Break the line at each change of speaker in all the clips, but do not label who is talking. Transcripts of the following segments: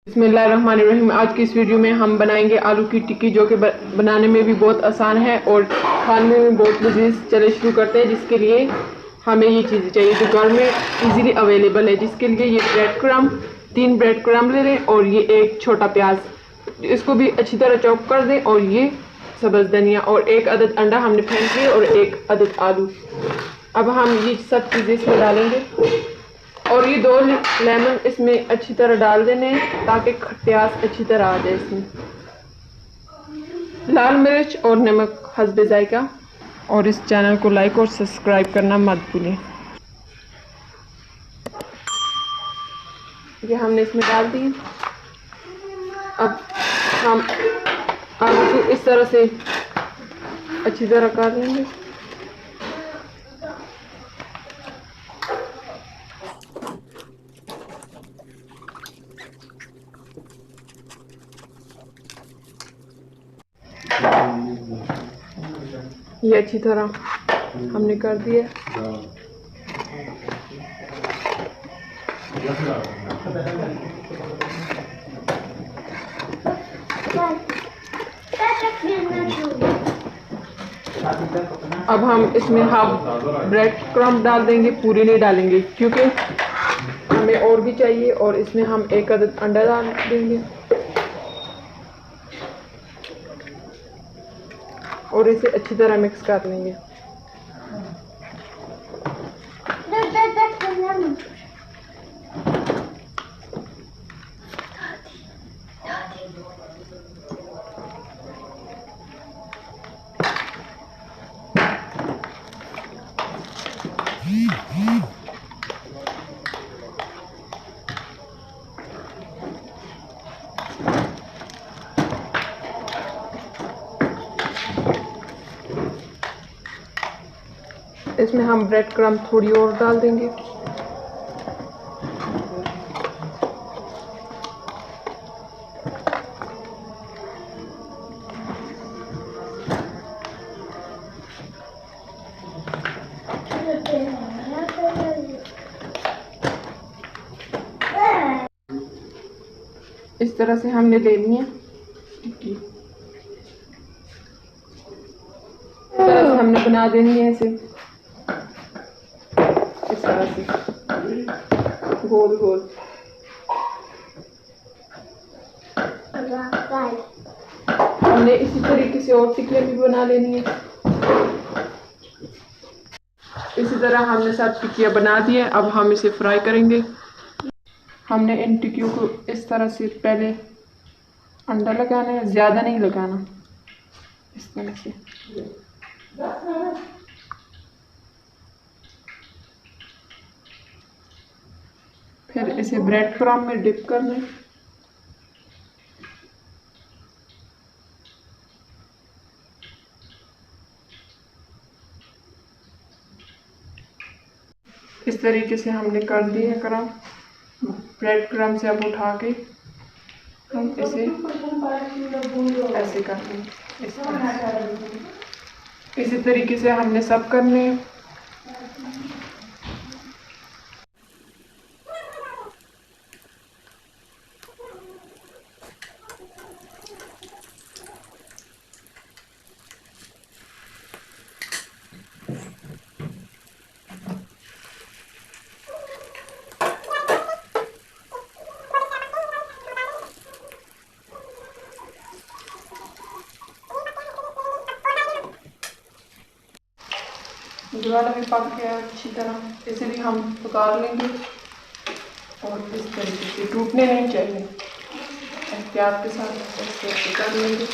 बिस्मिल्लाहिर्रहमानिर्रहीम। आज की इस वीडियो में हम बनाएंगे आलू की टिक्की, जो कि बनाने में भी बहुत आसान है और खाने में बहुत लजीज। चले शुरू करते हैं। जिसके लिए हमें ये चीज़ें चाहिए जो घर में इजीली अवेलेबल है। जिसके लिए ये ब्रेड क्रम्ब, 3 ब्रेड क्रम्ब ले लें और ये एक छोटा प्याज, इसको भी अच्छी तरह चॉप कर दें। और ये सब्ज़ धनिया और 1 अदद अंडा हमने फेंक लिया और 1 अदद आलू। अब हम ये सब चीज़ें इसमें डालेंगे और ये 2 लेमन इसमें अच्छी तरह डाल देने ताकि खट्यास अच्छी तरह आ जाए। इसमें लाल मिर्च और नमक हस्बे जायका। और इस चैनल को लाइक और सब्सक्राइब करना मत भूलें। ये हमने इसमें डाल दी। अब हम आलू को इस तरह से अच्छी तरह कर लेंगे। ये अच्छी तरह हमने कर दिया। अब हम इसमें हाफ ब्रेड क्रम्ब डाल देंगे, पूरी नहीं डालेंगे क्योंकि हमें और भी चाहिए। और इसमें हम 1 अदद अंडा डाल देंगे और इसे अच्छी तरह मिक्स कर लेंगे। इसमें हम ब्रेड क्रम्ब थोड़ी और डाल देंगे। इस तरह से हमने ले ली है टिक्की। इस तरह से हमने बना देनी है इसे, इस तरह से गोल गोल। हमने इसी तरीके से और टिक्कियाँ भी बना लेनी है। इसी तरह हमने सब टिक्कियाँ बना दी है। अब हम इसे फ्राई करेंगे। हमने इन टिक्कियों को इस तरह से पहले अंडा लगाना है, ज़्यादा नहीं लगाना, इस तरह से। फिर इसे ब्रेड क्रम्ब में डिप करना है। इस तरीके से हमने कर दिए है क्रम्ब। ब्रेड क्रम्ब से अब उठा के हम इसे ऐसे कर लेंगे। इसी तरीके से हमने सब करने हैं। वाला भी पक गया अच्छी तरह, इसे भी हम पका लेंगे। और इस तरीके से टूटने नहीं चाहिए, एहतियात के साथ ऐसे कर लेंगे।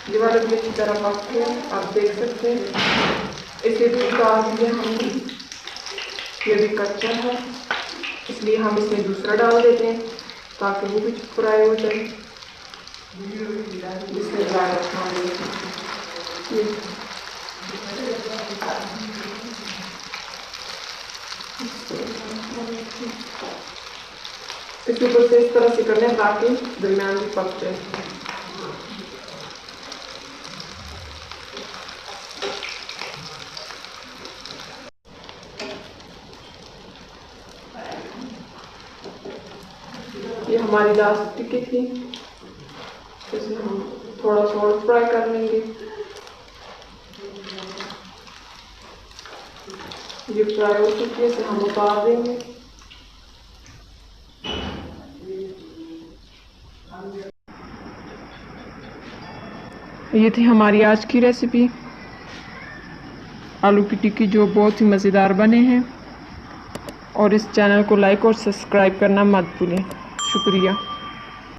ये वाला भी अच्छी तरह पक के आप देख सकते हैं। इसे भी उतार दिया हमने। ये भी कच्चा है, इसलिए हम इसमें दूसरा डाल देते हैं ताकि वो भी फ्राई हो जाए। इसमें इसके ऊपर से इस तरह से करना है ताकि दरमियान में पक जाए। ये हमारी लास्ट टिक्की थी, इसे हम थोड़ा सा और फ्राई कर लेंगे। ये फ्राई हो चुकी है, इसे हम उतार देंगे। ये थी हमारी आज की रेसिपी आलू की टिक्की, जो बहुत ही मज़ेदार बने हैं। और इस चैनल को लाइक और सब्सक्राइब करना मत भूलें। शुक्रिया।